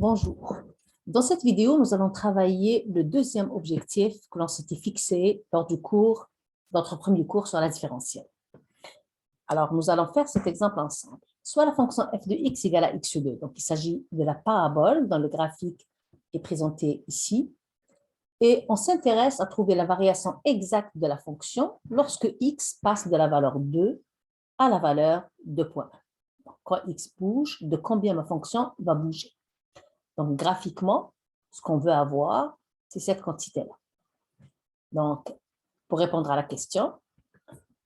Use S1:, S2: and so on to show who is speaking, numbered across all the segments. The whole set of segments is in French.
S1: Bonjour. Dans cette vidéo, nous allons travailler le deuxième objectif que l'on s'était fixé lors du cours, notre premier cours sur la différentielle. Alors, nous allons faire cet exemple ensemble. Soit la fonction f de x égale à x2. Donc, il s'agit de la parabole dans le graphique qui est présenté ici. Et on s'intéresse à trouver la variation exacte de la fonction lorsque x passe de la valeur 2 à la valeur 2.1. Quand x bouge, de combien ma fonction va bouger? Donc, graphiquement, ce qu'on veut avoir, c'est cette quantité-là. Donc, pour répondre à la question,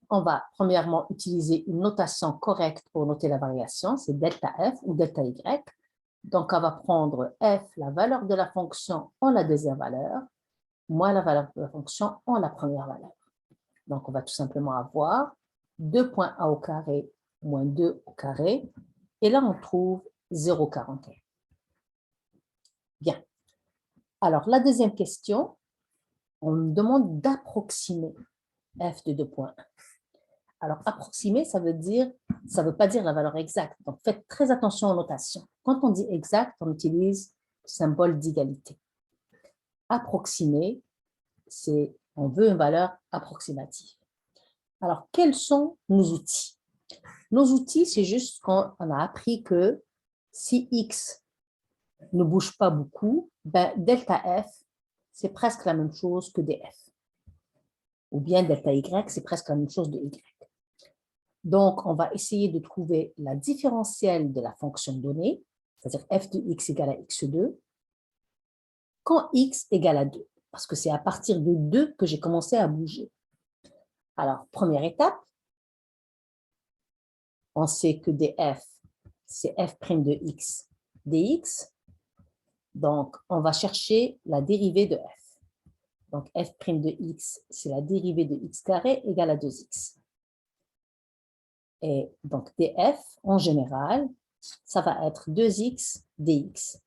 S1: on va premièrement utiliser une notation correcte pour noter la variation, c'est delta f ou delta y. Donc, on va prendre f, la valeur de la fonction en la deuxième valeur, moins la valeur de la fonction en la première valeur. Donc, on va tout simplement avoir 2.a au carré moins 2 au carré, et là, on trouve 0,41. Bien. Alors, la deuxième question, on nous demande d'approximer f de 2.1. Alors, approximer, ça veut pas dire la valeur exacte. Donc, faites très attention aux notations. Quand on dit exact, on utilise le symbole d'égalité. Approximer, c'est on veut une valeur approximative. Alors, quels sont nos outils? Nos outils, c'est juste qu'on a appris que si x ne bouge pas beaucoup, ben, delta f, c'est presque la même chose que df. Ou bien delta y, c'est presque la même chose de y. Donc, on va essayer de trouver la différentielle de la fonction donnée, c'est-à-dire f de x égale à x2, quand x égale à 2, parce que c'est à partir de 2 que j'ai commencé à bouger. Alors, première étape, on sait que df, c'est f' de x dx. Donc, on va chercher la dérivée de f. Donc, f' de x, c'est la dérivée de x carré égale à 2x. Et donc, df, en général, ça va être 2x dx.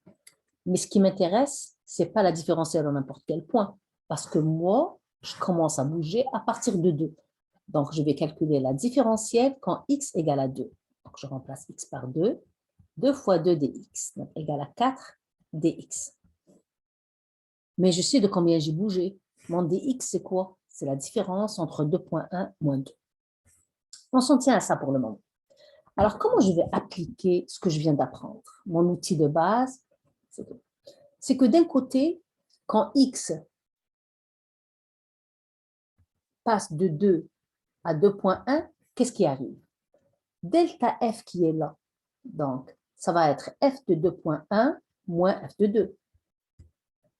S1: Mais ce qui m'intéresse, ce n'est pas la différentielle à n'importe quel point, parce que moi, je commence à bouger à partir de 2. Donc, je vais calculer la différentielle quand x égale à 2. Donc, je remplace x par 2. 2 fois 2 dx, donc égale à 4 dx. Mais je sais de combien j'ai bougé. Mon dx, c'est quoi? C'est la différence entre 2.1 moins 2. On s'en tient à ça pour le moment. Alors, comment je vais appliquer ce que je viens d'apprendre? Mon outil de base, c'est que d'un côté, quand x passe de 2 à 2.1, qu'est-ce qui arrive? Delta f qui est là, donc ça va être f de 2.1 moins f de 2.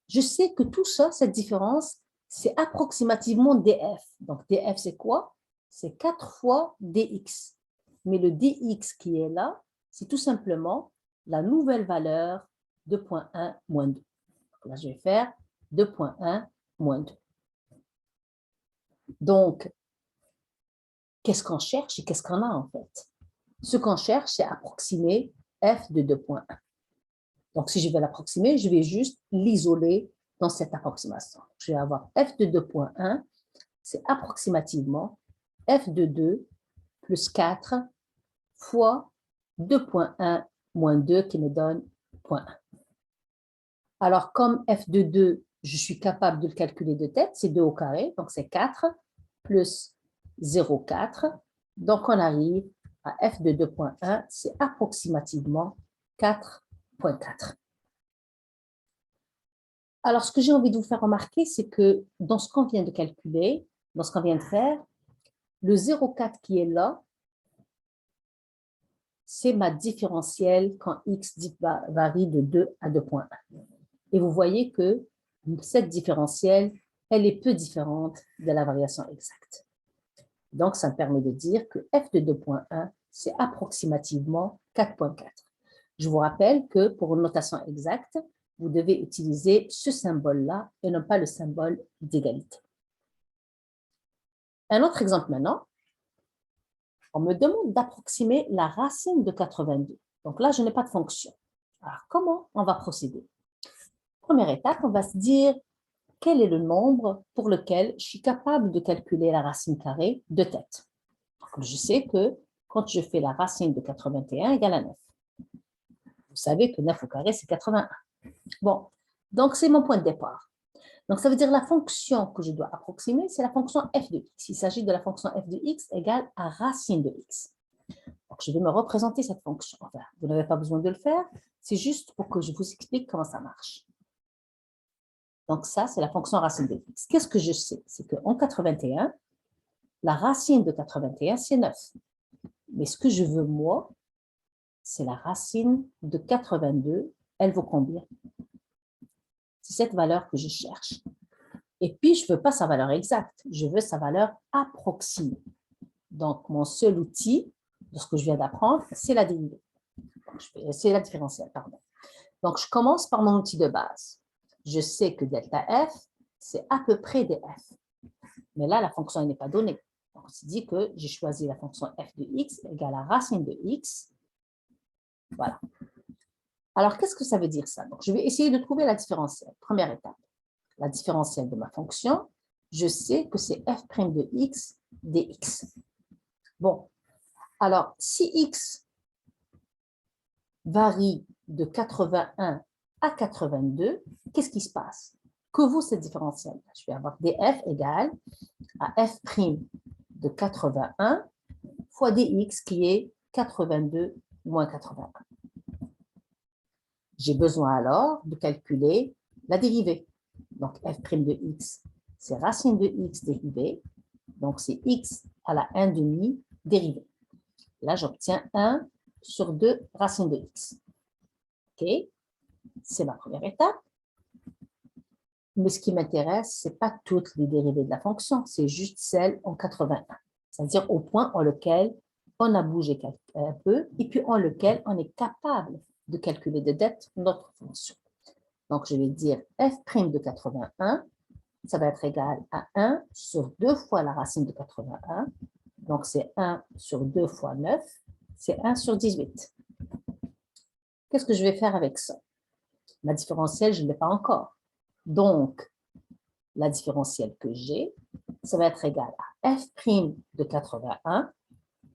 S1: Je sais que tout ça, cette différence, c'est approximativement df. Donc df, c'est quoi? C'est 4 fois dx. Mais le dx qui est là, c'est tout simplement la nouvelle valeur 2.1 moins 2. Donc là, je vais faire 2.1 moins 2. Donc, qu'est-ce qu'on cherche et qu'est-ce qu'on a en fait? Ce qu'on cherche, c'est approximer f de 2.1. Donc, si je vais l'approximer, je vais juste l'isoler dans cette approximation. Je vais avoir f de 2.1, c'est approximativement f de 2 plus 4 fois 2.1 moins 2 qui me donne 0.1. Alors, comme f de 2, je suis capable de le calculer de tête, c'est 2 au carré, donc c'est 4 plus 0,4. Donc, on arrive à f de 2.1, c'est approximativement 4,4. Alors, ce que j'ai envie de vous faire remarquer, c'est que dans ce qu'on vient de calculer, dans ce qu'on vient de faire, le 0,4 qui est là, c'est ma différentielle quand x varie de 2 à 2.1. Et vous voyez que cette différentielle, elle est peu différente de la variation exacte. Donc, ça me permet de dire que f de 2.1, c'est approximativement 4,4. Je vous rappelle que pour une notation exacte, vous devez utiliser ce symbole-là et non pas le symbole d'égalité. Un autre exemple maintenant. On me demande d'approximer la racine de 82. Donc là, je n'ai pas de fonction. Alors, comment on va procéder? Première étape, on va se dire quel est le nombre pour lequel je suis capable de calculer la racine carrée de tête. Donc, je sais que quand je fais la racine de 81 égale à 9. savez que 9 au carré, c'est 81. Bon, donc c'est mon point de départ. Donc, ça veut dire la fonction que je dois approximer, c'est la fonction f de x. Il s'agit de la fonction f de x égale à racine de x. Donc, je vais me représenter cette fonction. Enfin, vous n'avez pas besoin de le faire, c'est juste pour que je vous explique comment ça marche. Donc, ça, c'est la fonction racine de x. Qu'est-ce que je sais? C'est qu'en 81, la racine de 81, c'est 9. Mais ce que je veux, moi, c'est la racine de 82. Elle vaut combien? C'est cette valeur que je cherche. Et puis, je ne veux pas sa valeur exacte, je veux sa valeur approximée. Donc, mon seul outil de ce que je viens d'apprendre, c'est la dérivée. C'est la différentielle, pardon. Donc, je commence par mon outil de base. Je sais que delta f, c'est à peu près df. Mais là, la fonction n'est pas donnée. Donc, on se dit que j'ai choisi la fonction f de x égale à racine de x. Voilà. Alors, qu'est-ce que ça veut dire ça? Donc, je vais essayer de trouver la différentielle. Première étape. La différentielle de ma fonction, je sais que c'est f' de x dx. Bon, alors, si x varie de 81 à 82, qu'est-ce qui se passe? Que vaut cette différentielle? Je vais avoir df égale à f' de 81 fois dx qui est 82 moins 81. J'ai besoin alors de calculer la dérivée. Donc, f' de x, c'est racine de x dérivée. Donc, c'est x à la 1 demi dérivée. Là, j'obtiens 1 sur 2 racine de x. OK? C'est ma première étape. Mais ce qui m'intéresse, ce n'est pas toutes les dérivées de la fonction, c'est juste celle en 81. C'est-à-dire au point en lequel on a bougé un peu et puis en lequel on est capable de calculer de dette notre fonction. Donc, je vais dire f' de 81, ça va être égal à 1 sur 2 fois la racine de 81. Donc, c'est 1 sur 2 fois 9, c'est 1 sur 18. Qu'est-ce que je vais faire avec ça? Ma différentielle, je ne l'ai pas encore. Donc, la différentielle que j'ai, ça va être égal à f' de 81,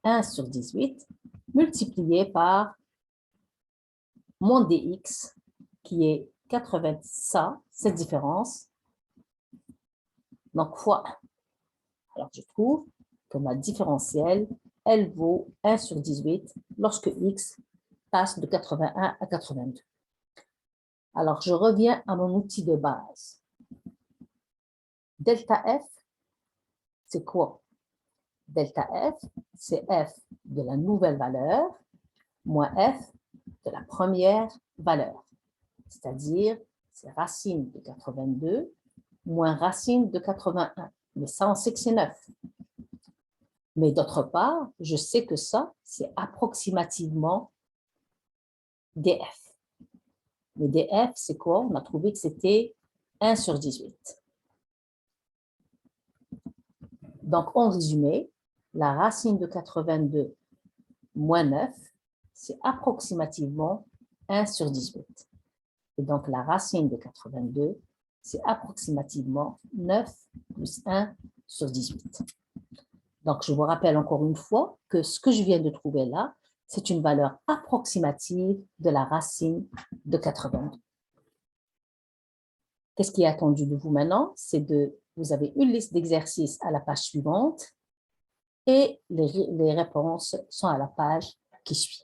S1: 1 sur 18, multiplié par mon dx, qui est 80, ça, cette différence, donc fois 1. Alors, je trouve que ma différentielle, elle vaut 1 sur 18 lorsque x passe de 81 à 82. Alors, je reviens à mon outil de base. Delta f, c'est quoi? Delta f, c'est f de la nouvelle valeur moins f de la première valeur. C'est-à-dire, c'est racine de 82 moins racine de 81. Mais ça, on sait que c'est 9. Mais d'autre part, je sais que ça, c'est approximativement df. Mais df, c'est quoi? On a trouvé que c'était 1 sur 18. Donc, en résumé, la racine de 82 moins 9, c'est approximativement 1 sur 18. Et donc, la racine de 82, c'est approximativement 9 plus 1 sur 18. Donc, je vous rappelle encore une fois que ce que je viens de trouver là, c'est une valeur approximative de la racine de 82. Qu'est-ce qui est attendu de vous maintenant? C'est vous avez une liste d'exercices à la page suivante et les réponses sont à la page qui suit.